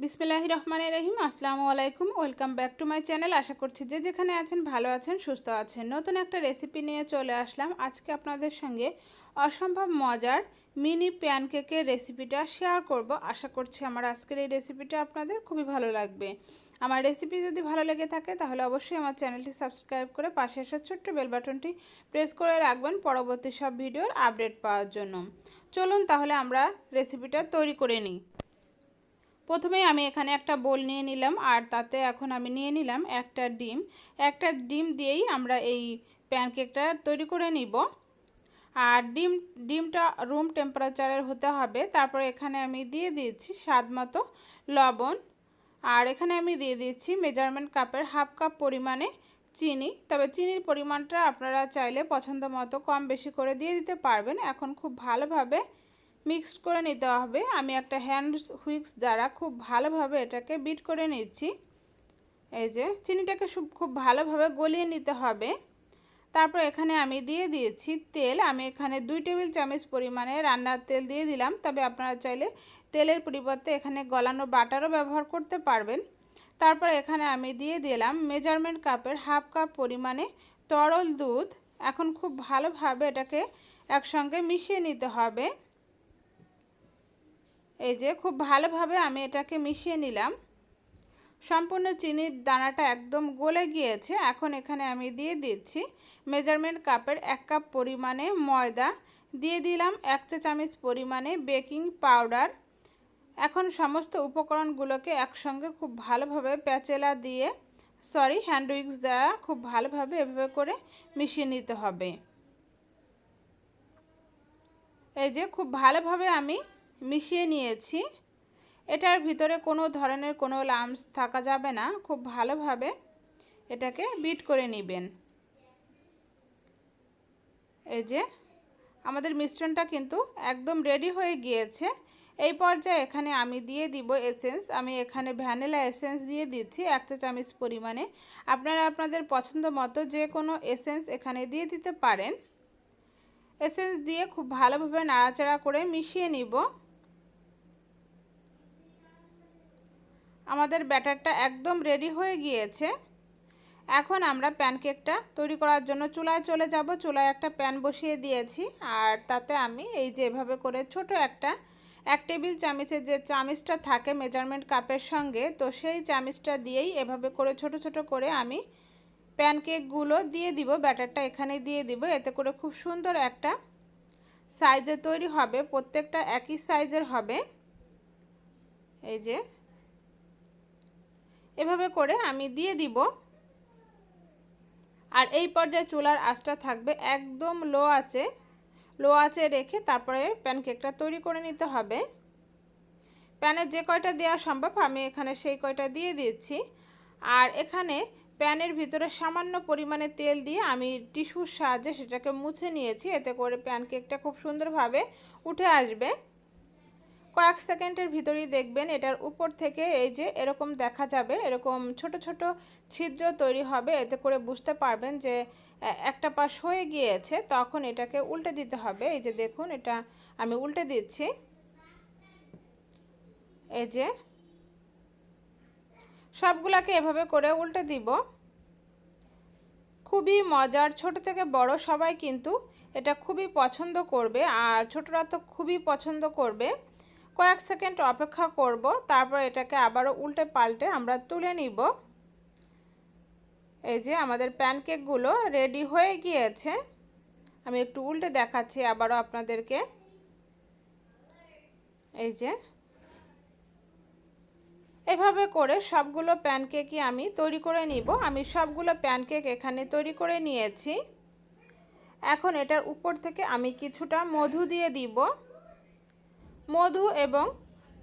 বিসমিল্লাহির রহমানির রহিম। আসসালামু আলাইকুম, welcome back to my channel. আশা করছি যে যেখানে আছেন ভালো আছেন, সুস্থ আছেন। নতুন একটা রেসিপি নিয়ে চলে আসলাম আজকে আপনাদের সঙ্গে। অসম্ভব মজার মিনি প্যানকেকের রেসিপিটা শেয়ার করব। আশা করছি আমার আজকের এই রেসিপিটা আপনাদের খুবই ভালো লাগবে। আমার রেসিপি যদি ভালো লেগে থাকে তাহলে অবশ্যই আমার চ্যানেলটি সাবস্ক্রাইব করে পাশে আসা ছোট্ট বেল বাটনটি প্রেস করে রাখবেন পরবর্তী সব ভিডিওর আপডেট পাওয়ার জন্য। চলুন তাহলে আমরা রেসিপিটা তৈরি করে নিই। প্রথমেই আমি এখানে একটা বোল নিয়ে নিলাম, আর তাতে এখন আমি নিয়ে নিলাম একটা ডিম দিয়েই আমরা এই প্যানকেকটা তৈরি করে নিব। আর ডিমটা রুম টেম্পারেচারের হতে হবে। তারপর এখানে আমি দিয়ে দিয়েছি স্বাদ মতো লবণ, আর এখানে আমি দিয়ে দিয়েছি মেজারমেন্ট কাপের হাফ কাপ পরিমাণে চিনি। তবে চিনির পরিমাণটা আপনারা চাইলে পছন্দ মতো কম বেশি করে দিয়ে দিতে পারবেন। এখন খুব ভালোভাবে মিক্সড করে নিতে হবে। আমি একটা হ্যান্ড হুইক্স দ্বারা খুব ভালোভাবে এটাকে বিট করে নিচ্ছি। এই যে চিনিটাকে খুব ভালোভাবে গলিয়ে নিতে হবে। তারপর এখানে আমি দিয়ে দিয়েছি তেল। আমি এখানে 2 টেবিল চামচ পরিমাণে রান্নার তেল দিয়ে দিলাম। তবে আপনারা চাইলে তেলের পরিবর্তে এখানে গলানো বাটারও ব্যবহার করতে পারবেন। তারপর এখানে আমি দিয়ে দিলাম মেজারমেন্ট কাপের হাফ কাপ পরিমাণে তরল দুধ। এখন খুব ভালোভাবে এটাকে একসঙ্গে মিশিয়ে নিতে হবে। এই যে খুব ভালোভাবে আমি এটাকে মিশিয়ে নিলাম। সম্পূর্ণ চিনির দানাটা একদম গলে গিয়েছে। এখন এখানে আমি দিয়ে দিচ্ছি মেজারমেন্ট কাপের 1 কাপ পরিমাণে ময়দা, দিয়ে দিলাম 1 চা চামচ পরিমাণে বেকিং পাউডার। এখন সমস্ত উপকরণগুলোকে একসঙ্গে খুব ভালোভাবে প্যাচেলা দিয়ে হ্যান্ড উইক্স দ্বারা খুব ভালোভাবে এভাবে করে মিশিয়ে নিতে হবে। এই যে খুব ভালোভাবে আমি মিশিয়ে নিয়েছি। এটার ভিতরে কোনো ধরনের কোনো লাম্পস থাকা যাবে না। খুব ভালোভাবে এটাকে বিট করে নেবেন। এই যে আমাদের মিশ্রণটা কিন্তু একদম রেডি হয়ে গিয়েছে। এই পর্যায়ে এখানে আমি দিয়ে দিব এসেন্স। আমি এখানে ভ্যানিলা এসেন্স দিয়ে দিচ্ছি 1 চা চামচ পরিমাণে। আপনারা আপনাদের পছন্দ মতো যে কোনো এসেন্স এখানে দিয়ে দিতে পারেন। এসেন্স দিয়ে খুব ভালোভাবে নাড়াচাড়া করে মিশিয়ে নিব। আমাদের ব্যাটারটা একদম রেডি হয়ে গিয়েছে। এখন আমরা প্যানকেকটা তৈরি করার জন্য চুলায় চলে যাব। চুলায় একটা প্যান বসিয়ে দিয়েছি, আর তাতে আমি এই যে এভাবে করে ছোট একটা 1 টেবিল চামচের যে চামচটা থাকে মেজারমেন্ট কাপের সঙ্গে, তো সেই চামচটা দিয়েই এভাবে করে ছোট ছোট করে আমি প্যানকেকগুলো দিয়ে দিব। ব্যাটারটা এখানে দিয়ে দিব। এতে করে খুব সুন্দর একটা সাইজে তৈরি হবে। প্রত্যেকটা একই সাইজের হবে। এই যে এভাবে করে আমি দিয়ে দিব। আর এই পর্যায়ে চুলার আঁচটা থাকবে একদম লো আঁচে রেখে তারপরে প্যানকেকটা তৈরি করে নিতে হবে। প্যানে যে কয়টা দেওয়া সম্ভব আমি এখানে সেই কয়টা দিয়ে দিয়েছি। আর এখানে প্যানের ভিতরে সামান্য পরিমাণে তেল দিয়ে আমি টিস্যুর সাহায্যে সেটাকে মুছে নিয়েছি। এতে করে প্যানকেকটা খুব সুন্দরভাবে উঠে আসবে। কয়েক সেকেন্ডের ভিতরেই দেখবেন এটার উপর থেকে এই যে এরকম দেখা যাবে, এরকম ছোট ছোট ছিদ্র তৈরি হবে। এতে করে বুঝতে পারবেন যে একটা পাশ হয়ে গিয়েছে। তখন এটাকে উল্টে দিতে হবে। এই যে দেখুন, এটা আমি উল্টে দিচ্ছি। এই যে সবগুলাকে এভাবে করে উল্টে দিব। খুবই মজার, ছোট থেকে বড় সবাই কিন্তু এটা খুবই পছন্দ করবে, আর ছোটরা তো খুবই পছন্দ করবে। কয়েক সেকেন্ড অপেক্ষা করব, তারপর এটাকে আবারও উল্টে পাল্টে আমরা তুলে নিব। এই যে আমাদের প্যানকেকগুলো রেডি হয়ে গিয়েছে। আমি একটু উল্টে দেখাচ্ছি আবারও আপনাদেরকে। এই যে এভাবে করে সবগুলো প্যানকেকই আমি তৈরি করে নিব। আমি সবগুলো প্যানকেক এখানে তৈরি করে নিয়েছি। এখন এটার উপর থেকে আমি কিছুটা মধু দিয়ে দিব। মধু এবং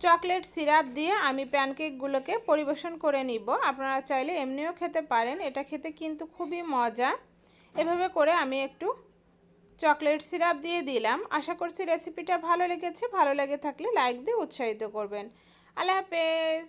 চকলেট সিরাপ দিয়ে আমি প্যানকেকগুলোকে পরিবেশন করে নিব। আপনারা চাইলে এমনিও খেতে পারেন। এটা খেতে কিন্তু খুবই মজা। এভাবে করে আমি একটু চকলেট সিরাপ দিয়ে দিলাম। আশা করছি রেসিপিটা ভালো লেগেছে। ভালো লেগে থাকলে লাইক দিয়ে উৎসাহিত করবেন। আল্লাহ হাফেজ।